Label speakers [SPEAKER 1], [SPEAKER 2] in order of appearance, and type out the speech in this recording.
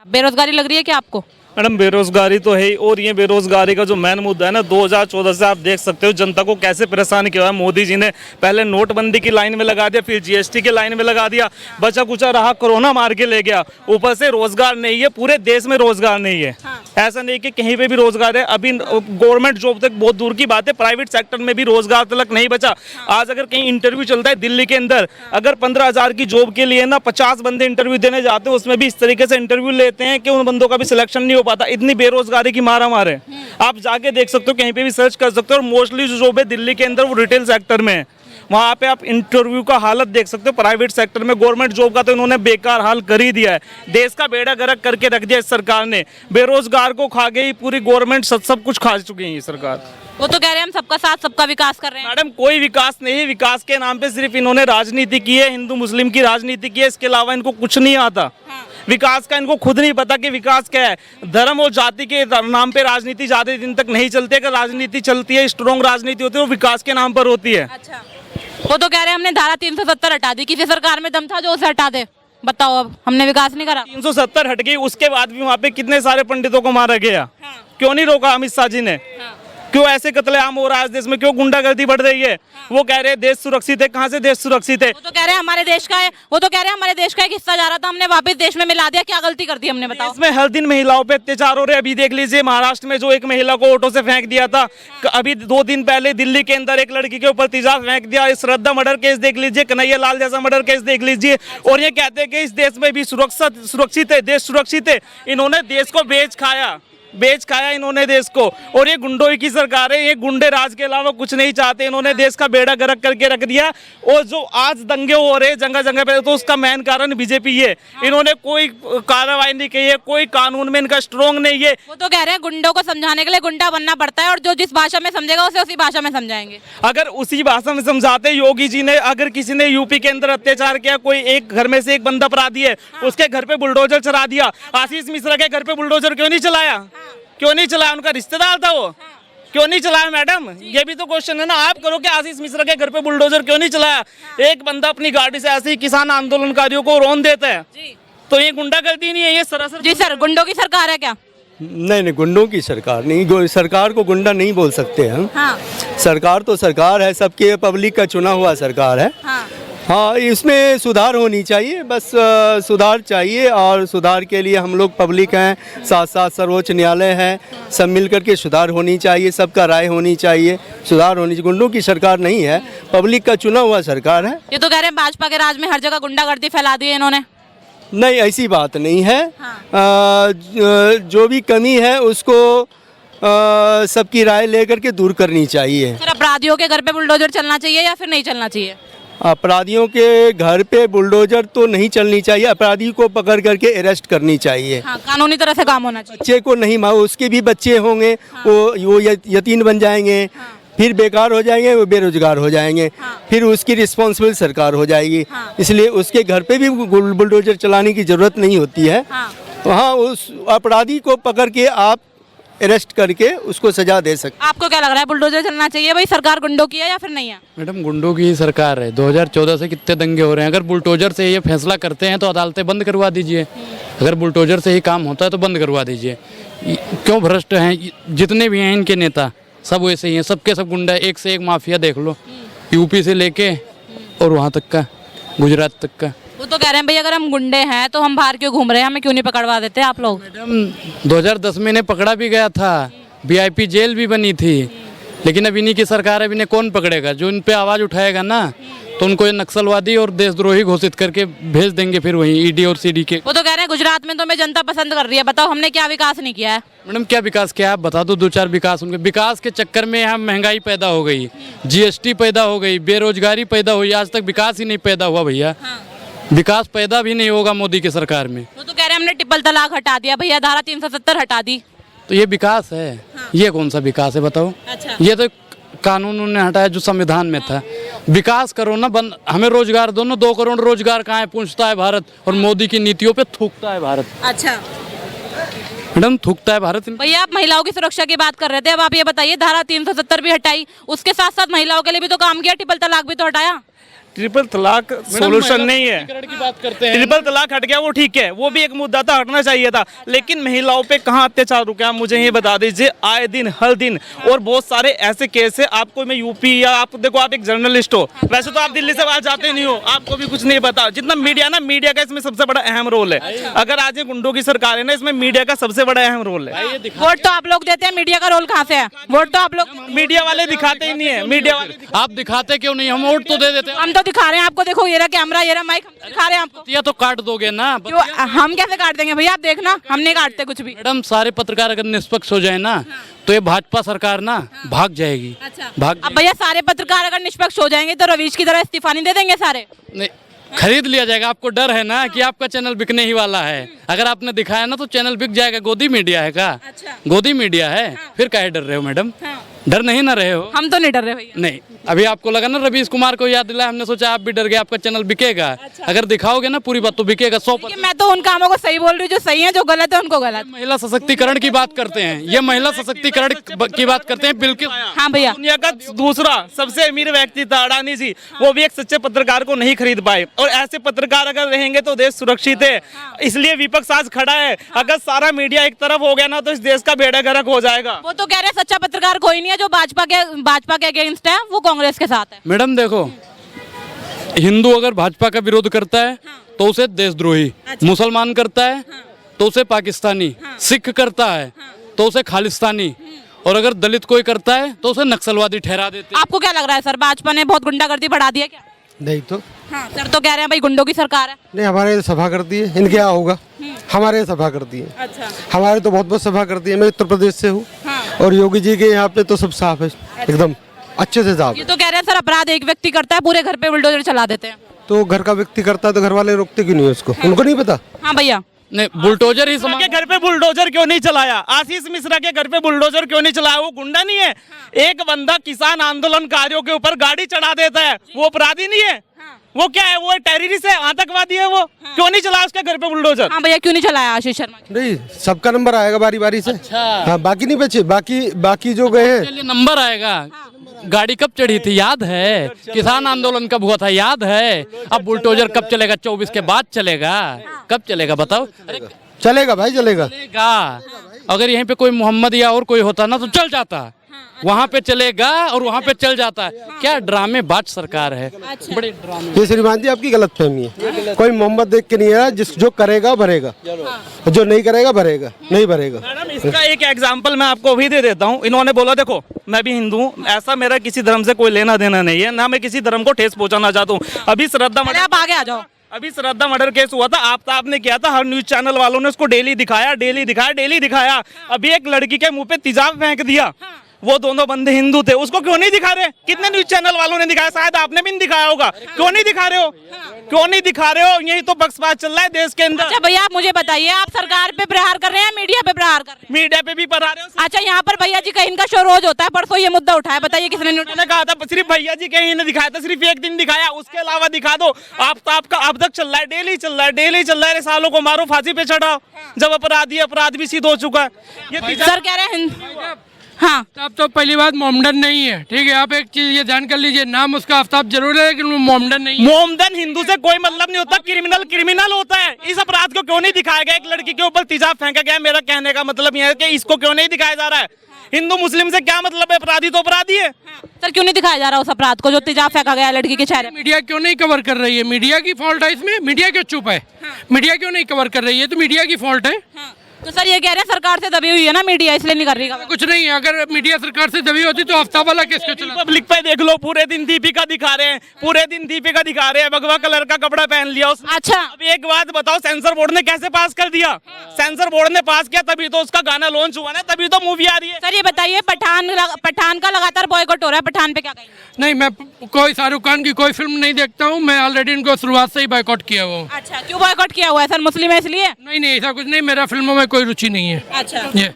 [SPEAKER 1] बेरोजगारी लग रही है क्या आपको?
[SPEAKER 2] मैडम बेरोजगारी तो है ही, और ये बेरोजगारी का जो मेन मुद्दा है ना, 2014 से आप देख सकते हो जनता को कैसे परेशान किया है मोदी जी ने। पहले नोटबंदी की लाइन में लगा दिया, फिर जीएसटी की लाइन में लगा दिया, बचा कुचा रहा, कोरोना मार के ले गया। ऊपर से रोजगार नहीं है, पूरे देश में रोजगार नहीं है। ऐसा नहीं कि कहीं पे भी रोजगार है। अभी गवर्नमेंट जॉब तक बहुत दूर की बात है, प्राइवेट सेक्टर में भी रोजगार तक नहीं बचा। आज अगर कहीं इंटरव्यू चलता है दिल्ली के अंदर, अगर 15,000 की जॉब के लिए ना 50 बंदे इंटरव्यू देने जाते हैं, उसमें भी इस तरीके से इंटरव्यू लेते हैं कि उन बंदों का भी सिलेक्शन नहीं हो पाता। इतनी बेरोजगारी की मारामार है। आप जाके देख सकते हो, कहीं पे भी सर्च कर सकते हो। और मोस्टली जो जॉब है दिल्ली के अंदर वो रिटेल सेक्टर में है। वहाँ पे आप इंटरव्यू का हालत देख सकते हो। प्राइवेट सेक्टर में गवर्नमेंट जॉब का तो इन्होंने बेकार हाल कर ही दिया है। देश का बेड़ा गर्क करके रख दिया इस सरकार ने। बेरोजगार को खा गई पूरी गवर्नमेंट, सब कुछ खा चुकी है ये सरकार।
[SPEAKER 1] वो तो कह रहे हैं हम सबका साथ सबका विकास कर रहे हैं।
[SPEAKER 2] मैडम कोई विकास नहीं है। विकास के नाम पे सिर्फ इन्होंने राजनीति की है, हिंदू मुस्लिम की राजनीति की है। इसके अलावा इनको कुछ नहीं आता। विकास का इनको खुद नहीं पता कि विकास क्या है। धर्म और जाति के नाम पे राजनीति ज्यादा दिन तक नहीं चलती है। अगर राजनीति चलती है, स्ट्रॉन्ग राजनीति होती है, वो विकास के नाम पर होती है।
[SPEAKER 1] अच्छा, वो तो कह रहे हैं हमने धारा 370 हटा दी। किसी सरकार में दम था जो उसे हटा दे? बताओ, अब हमने विकास नहीं करा।
[SPEAKER 2] 370 हट गई, उसके बाद भी वहाँ पे कितने सारे पंडितों को मारा गया। क्यों नहीं रोका अमित शाह जी ने? क्यों ऐसे कत्लेआम हो रहा है देश में? क्यों गुंडागर्दी बढ़ रही है? वो कह रहे हैं देश सुरक्षित है। कहाँ से देश सुरक्षित है?
[SPEAKER 1] वो तो कह रहे हैं हमारे देश का है। वो तो कह रहे हैं हमारे देश का एक हिस्सा जा रहा था, हमने वापस देश में मिला दिया। क्या गलती कर दी हमने, बताओ?
[SPEAKER 2] इसमें हर दिन महिलाओं पे अत्याचार हो रहे हैं। अभी देख लीजिए महाराष्ट्र में जो एक महिला को ऑटो से फेंक दिया था। अभी 2 दिन पहले दिल्ली के अंदर एक लड़की के ऊपर तेजाब फेंक दिया। श्रद्धा मर्डर केस देख लीजिए, कन्हैया लाल जैसा मर्डर केस देख लीजिए। और ये कहते हैं कि इस देश में भी सुरक्षित है, देश सुरक्षित है। इन्होंने देश को बेच खाया इन्होंने देश को। और ये गुंडों की सरकार है। ये गुंडे राज के अलावा कुछ नहीं चाहते। इन्होंने देश का बेड़ा गर्क करके रख दिया। और जो आज दंगे हो रहे हैं जगह जगह पे, तो उसका मेन कारण बीजेपी है। इन्होंने कोई कार्रवाई नहीं की है, कोई कानून में इनका स्ट्रॉन्ग नहीं है।
[SPEAKER 1] वो तो कह रहे हैं गुंडों को समझाने के लिए गुंडा बनना पड़ता है, और जो जिस भाषा में समझेगा उसे उसी भाषा में समझाएंगे।
[SPEAKER 2] अगर उसी भाषा में समझाते योगी जी ने, अगर किसी ने यूपी के अंदर अत्याचार किया, कोई एक घर में से एक बंदा अपराधी है, उसके घर पे बुलडोजर चला दिया। आशीष मिश्रा के घर पे बुलडोजर क्यों नहीं चलाया? क्यों नहीं चलाया? उनका रिश्तेदार था वो, क्यों नहीं चलाया? मैडम ये भी तो क्वेश्चन है ना। आप करो कि आशीष मिश्रा के घर पे बुलडोजर क्यों नहीं चलाया? एक बंदा अपनी गाड़ी से ऐसे ही किसान आंदोलनकारियों को रौंद देता है, तो ये गुंडागर्दी नहीं है? ये सरासर
[SPEAKER 1] जी सर, गुंडों की सरकार है क्या?
[SPEAKER 3] नहीं, गुंडों की सरकार नहीं। सरकार को गुंडा नहीं बोल सकते हम। सरकार तो सरकार है, सबके पब्लिक का चुना हुआ सरकार है। हाँ, इसमें सुधार होनी चाहिए, बस सुधार चाहिए। और सुधार के लिए हम लोग पब्लिक हैं, साथ साथ सर्वोच्च न्यायालय है, सब मिलकर के सुधार होनी चाहिए। सबका राय होनी चाहिए, सुधार होनी चाहिए। गुंडों की सरकार नहीं है, पब्लिक का चुना हुआ सरकार है।
[SPEAKER 1] ये तो कह रहे हैं भाजपा के राज में हर जगह गुंडागर्दी फैला दी है इन्होंने।
[SPEAKER 3] नहीं, ऐसी बात नहीं है। जो भी कमी है उसको सबकी राय लेकर के दूर करनी चाहिए।
[SPEAKER 1] सर, अपराधियों के घर पे बुलडोजर चलना चाहिए या फिर नहीं चलना चाहिए?
[SPEAKER 3] अपराधियों के घर पे बुलडोजर तो नहीं चलनी चाहिए। अपराधी को पकड़ करके अरेस्ट करनी चाहिए।
[SPEAKER 1] कानूनी तरह से काम होना चाहिए।
[SPEAKER 3] बच्चे को नहीं उसके भी बच्चे होंगे, वो यतीम बन जाएंगे, फिर बेकार हो जाएंगे, वो बेरोजगार हो जाएंगे। फिर उसकी रिस्पॉन्सिबल सरकार हो जाएगी। इसलिए उसके घर पे भी बुलडोजर चलाने की जरूरत नहीं होती है। वहाँ उस अपराधी को पकड़ के आप अरेस्ट करके उसको सजा दे सकते।
[SPEAKER 1] आपको क्या लग रहा है, बुलडोजर चलना चाहिए? भाई सरकार गुंडों की है या फिर नहीं है?
[SPEAKER 4] मैडम गुंडों की ही सरकार है। 2014 से कितने दंगे हो रहे हैं। अगर बुलडोजर से ये फैसला करते हैं तो अदालतें बंद करवा दीजिए। अगर बुलडोजर से ही काम होता है तो बंद करवा दीजिए। क्यों भ्रष्ट हैं जितने भी हैं इनके नेता? सब वैसे ही हैं, सबके सब गुंडा, एक से एक माफिया देख लो, यूपी से लेके और वहाँ तक का, गुजरात तक का।
[SPEAKER 1] वो तो कह रहे हैं भाई अगर हम गुंडे हैं तो हम बाहर क्यों घूम रहे हैं, हमें क्यों नहीं पकड़वा देते आप लोग?
[SPEAKER 4] मैडम 2010 में इन्हें पकड़ा भी गया था, VIP जेल भी बनी थी, लेकिन अब इन्हीं की सरकार है। अब इन्हें कौन पकड़ेगा? जो इन पे आवाज़ उठाएगा ना, तो उनको ये नक्सलवादी और देशद्रोही घोषित करके भेज देंगे फिर वहीं ED और CD के।
[SPEAKER 1] वो तो कह रहे हैं गुजरात में तो हमें जनता पसंद कर रही है। बताओ हमने क्या विकास नहीं किया है?
[SPEAKER 4] मैडम क्या विकास किया है? आप बता दो 2-4 विकास। उनके विकास के चक्कर में यहाँ महंगाई पैदा हो गई, GST पैदा हो गई, बेरोजगारी पैदा हुई, आज तक विकास ही नहीं पैदा हुआ भैया। विकास पैदा भी नहीं होगा मोदी की सरकार में।
[SPEAKER 1] वो तो कह रहे हैं हमने ट्रिपल तलाक हटा दिया भैया, धारा 370 हटा दी।
[SPEAKER 4] तो ये विकास है? ये कौन सा विकास है बताओ?
[SPEAKER 1] अच्छा।
[SPEAKER 4] ये तो कानून उन्होंने हटाया जो संविधान में था। विकास करो ना, हमें रोजगार दो ना। 2 करोड़ रोजगार कहाँ है पूछता है भारत, और मोदी की नीतियों पे थूकता है भारत।
[SPEAKER 1] अच्छा
[SPEAKER 4] मैडम, थूकता है भारत।
[SPEAKER 1] भैया आप महिलाओं की सुरक्षा की बात कर रहे थे, अब आप ये बताइए धारा 370 भी हटाई, उसके साथ साथ महिलाओं के लिए भी तो काम किया, ट्रिपल तलाक भी तो हटाया।
[SPEAKER 2] ट्रिपल तलाक सोल्यूशन नहीं है।
[SPEAKER 4] की बात करते हैं।
[SPEAKER 2] ट्रिपल तलाक हट गया वो ठीक है, वो भी एक मुद्दा था, हटना चाहिए था, लेकिन महिलाओं पे कहाँ अत्याचार रुके आप मुझे ये बता दीजिए। आए दिन हर दिन और बहुत सारे ऐसे केस है। आपको मैं यूपी या आप देखो, आप एक जर्नलिस्ट हो, वैसे तो आप दिल्ली से बाहर जाते नहीं हो, आपको भी कुछ नहीं पता। जितना मीडिया ना, मीडिया का इसमें सबसे बड़ा अहम रोल है। अगर आज ये गुंडों की सरकार है ना, इसमें मीडिया का सबसे बड़ा अहम रोल है।
[SPEAKER 1] वोट तो आप लोग देते हैं, मीडिया का रोल कहाँ से है? वोट तो आप लोग,
[SPEAKER 2] मीडिया वाले दिखाते ही नहीं है। मीडिया वाले
[SPEAKER 4] आप दिखाते क्यों नहीं? हम वोट तो दे देते हैं।
[SPEAKER 1] हम तो दिखा रहे हैं आपको, देखो ये रहा कैमरा, ये रहा माइक, हम दिखा रहे हैं आपको।
[SPEAKER 4] या तो काट दोगे ना।
[SPEAKER 1] क्यों? हम कैसे काट देंगे भैया? आप देखना, हम नहीं काटते कुछ भी।
[SPEAKER 4] मैडम, सारे पत्रकार अगर निष्पक्ष हो जाए ना, तो ये भाजपा सरकार ना भाग जाएगी। भाग
[SPEAKER 1] अब भैया सारे पत्रकार अगर निष्पक्ष हो जाएंगे तो रवीश की तरह इस्तीफा नहीं दे देंगे सारे?
[SPEAKER 4] नहीं, खरीद लिया जाएगा। आपको डर है ना कि आपका चैनल बिकने ही वाला है। अगर आपने दिखाया ना तो चैनल बिक जाएगा। गोदी मीडिया है का? गोदी मीडिया है। फिर काहे डर रहे हो मैडम? डर नहीं ना रहे हो?
[SPEAKER 1] हम तो नहीं डर रहे भैया।
[SPEAKER 4] नहीं, अभी आपको लगा ना रवीश कुमार को याद दिलाया, हमने सोचा आप भी डर गए, आपका चैनल बिकेगा। अगर दिखाओगे ना पूरी बात तो बिकेगा 100%।
[SPEAKER 1] मैं तो उन कामों को सही बोल रही हूँ जो सही है, जो गलत है उनको गलत।
[SPEAKER 4] महिला सशक्तिकरण की बात करते हैं, ये महिला सशक्तिकरण की बात करते हैं बिल्कुल।
[SPEAKER 1] हाँ भैया,
[SPEAKER 2] दुनिया का दूसरा सबसे अमीर व्यक्ति था अडानी जी, वो भी एक सच्चे पत्रकार को नहीं खरीद पाए। और ऐसे पत्रकार अगर रहेंगे तो देश सुरक्षित है। इसलिए विपक्ष आज खड़ा है। अगर सारा मीडिया एक तरफ हो गया ना तो इस देश का बेड़ा गर्क हो जाएगा।
[SPEAKER 1] वो तो कह रहे हैं सच्चा पत्रकार कोई नहीं है, जो भाजपा के अगेंस्ट है वो कांग्रेस के साथ है।
[SPEAKER 4] मैडम देखो, हिंदू अगर भाजपा का विरोध करता है तो उसे देशद्रोही, मुसलमान करता है तो उसे पाकिस्तानी, सिख करता है तो उसे खालिस्तानी, और अगर दलित कोई करता है तो उसे नक्सलवादी ठहरा देते हैं।
[SPEAKER 1] आपको क्या लग रहा है सर, भाजपा ने बहुत गुंडागर्दी बढ़ा दी है क्या?
[SPEAKER 5] नहीं तो
[SPEAKER 1] हाँ, सर तो कह रहे हैं भाई गुंडों की सरकार है।
[SPEAKER 5] नहीं, हमारे सभा करती है, इनके यहाँ होगा। हमारे सभा करती है।
[SPEAKER 1] अच्छा,
[SPEAKER 5] हमारे तो बहुत बहुत सभा करती है। मैं उत्तर प्रदेश से हूँ। और योगी जी के यहाँ पे तो सब साफ है, एकदम अच्छे से साफ
[SPEAKER 1] ये
[SPEAKER 5] है।
[SPEAKER 1] तो कह रहे हैं सर अपराध एक व्यक्ति करता है, पूरे घर पे बुलडोजर चला देते हैं।
[SPEAKER 5] तो घर का व्यक्ति करता है तो घर वाले रोकते क्यों नहीं उसको? उनको नहीं पता?
[SPEAKER 1] हाँ भैया,
[SPEAKER 4] नहीं, बुलडोजर ही
[SPEAKER 2] के घर पे बुलडोजर क्यों नहीं चलाया? आशीष मिश्रा के घर पे बुलडोजर क्यों नहीं चलाया? वो गुंडा नहीं है? एक बंदा किसान आंदोलनकारियों के ऊपर गाड़ी चढ़ा देता है, वो अपराधी नहीं है? वो क्या है? वो टेररिस्ट है, आतंकवादी है? वो क्यों नहीं चलाया उसके घर पे बुलडोजर?
[SPEAKER 1] हाँ भैया, क्यों नहीं चलाया आशीष शर्मा?
[SPEAKER 5] नहीं, सबका नंबर आएगा बारी बारी से। हाँ, बाकी नहीं बचे, बाकी जो गए हैं।
[SPEAKER 4] चलिए, नंबर आएगा। गाड़ी कब चढ़ी थी याद है? किसान आंदोलन कब हुआ था याद है? अब बुलडोजर कब चलेगा? 24 के बाद चलेगा? कब चलेगा बताओ?
[SPEAKER 5] चलेगा भाई, चलेगा।
[SPEAKER 4] चलेगा। अगर यहीं पे कोई मोहम्मद या और कोई होता ना तो चल जाता, वहाँ पे चलेगा और वहाँ पे चल जाता है। क्या ड्रामेबाज सरकार है, बड़े ड्रामे।
[SPEAKER 5] ये श्रीमान जी आपकी गलत फहमी है। कोई मोहम्मद देख के नहीं है, जो करेगा भरेगा, जो नहीं करेगा भरेगा नहीं भरेगा।
[SPEAKER 2] मैडम, इसका एक एग्जांपल मैं आपको अभी दे देता हूँ। इन्होंने बोला देखो मैं भी हिंदू हूँ, ऐसा मेरा किसी धर्म से कोई लेना देना नहीं है, ना मैं किसी धर्म को ठेस पहुंचाना चाहता हूँ। अभी श्रद्धा
[SPEAKER 1] पहले आप आगे आ जाओ।
[SPEAKER 2] अभी श्रद्धा मर्डर केस हुआ था, आफ्ताब ने किया था, हर न्यूज चैनल वालों ने उसको डेली दिखाया। अभी एक लड़की के मुंह पे तेजाब फेंक दिया, वो दोनों बंदे हिंदू थे, उसको क्यों नहीं दिखा रहे? कितने न्यूज चैनल वालों ने दिखाया, शायद आपने भी नहीं दिखाया होगा। क्यों नहीं दिखा रहे हो? क्यों नहीं दिखा रहे हो? यही तो बक्सपात चल रहा है देश के अंदर।
[SPEAKER 1] अच्छा भैया, आप मुझे बताइए, आप सरकार पे प्रहार कर रहे हैं, मीडिया पे प्रहार कर रहे हैं?
[SPEAKER 2] मीडिया पे भी पढ़ा रहे हो।
[SPEAKER 1] अच्छा, यहाँ पर भैया जी का इनका शो रोज होता है, परसों ये मुद्दा उठाया, बताइए किसने नहीं
[SPEAKER 2] मैंने कहा था सिर्फ भैया जी कहीं ने दिखाया था, सिर्फ एक दिन दिखाया, उसके अलावा दिखा दो। आफ्ताब का अब तक चल रहा है, डेली चल रहा है। सालों को मारो, फांसी पे चढ़ाओ। जब अपराध भी सिद्ध हो चुका है। ये
[SPEAKER 1] सर कह रहे हैं हाँ,
[SPEAKER 6] आफ्ताब तो पहली बात मोमडन नहीं है, ठीक है? आप एक चीज ये ध्यान कर लीजिए, नाम उसका आफ्ताब जरूर है लेकिन वो मोमडन नहीं है।
[SPEAKER 2] मोमडन हिंदू से कोई मतलब नहीं होता, क्रिमिनल होता है। इस अपराध को क्यों नहीं दिखाया गया? एक लड़की के ऊपर तेजाब फेंका गया। मेरा कहने का मतलब यह है कि इसको क्यों नहीं दिखाया जा रहा है? हिंदू मुस्लिम से क्या मतलब है? अपराधी तो अपराधी है।
[SPEAKER 1] सर क्यों नहीं दिखाया जा रहा उस अपराध को जो तेजाब फेंका गया लड़की के चेहरे पे?
[SPEAKER 6] मीडिया क्यों नहीं कवर कर रही है? मीडिया की फॉल्ट है इसमें। मीडिया क्यों चुप है? मीडिया क्यों नहीं कवर कर रही है? तो मीडिया की फॉल्ट है।
[SPEAKER 1] तो सर ये कह रहे हैं सरकार से दबी हुई है ना मीडिया, इसलिए नहीं कर रही।
[SPEAKER 6] कुछ नहीं है, अगर मीडिया सरकार से दबी होती तो आफ्ताब वाला केस क्यों चला?
[SPEAKER 2] पब्लिक पे देख लो, पूरे दिन दीपिका दिखा रहे हैं, भगवा कलर का कपड़ा पहन लिया उसने।
[SPEAKER 1] अच्छा,
[SPEAKER 2] अब एक बात बताओ, सेंसर बोर्ड ने कैसे पास कर दिया? सेंसर बोर्ड ने पास किया तभी तो उसका गाना लॉन्च हुआ ना, तभी तो मूवी आ रही है।
[SPEAKER 1] सर ये बताइए, पठान का लगातार बॉयकॉट हो रहा है, पठान पे क्या कहेंगे?
[SPEAKER 6] नहीं, मैं कोई शाहरुख खान की कोई फिल्म नहीं देखता हूँ। मैं ऑलरेडी इनको शुरुआत से ही बॉयकॉट किया हुआ हूँ।
[SPEAKER 1] अच्छा, क्यों बॉयकॉट किया हुआ है सर? मुस्लिम है इसलिए?
[SPEAKER 6] नहीं, ऐसा कुछ नहीं, मेरा फिल्मों में कोई रुचि नहीं है।
[SPEAKER 1] अच्छा,
[SPEAKER 6] ये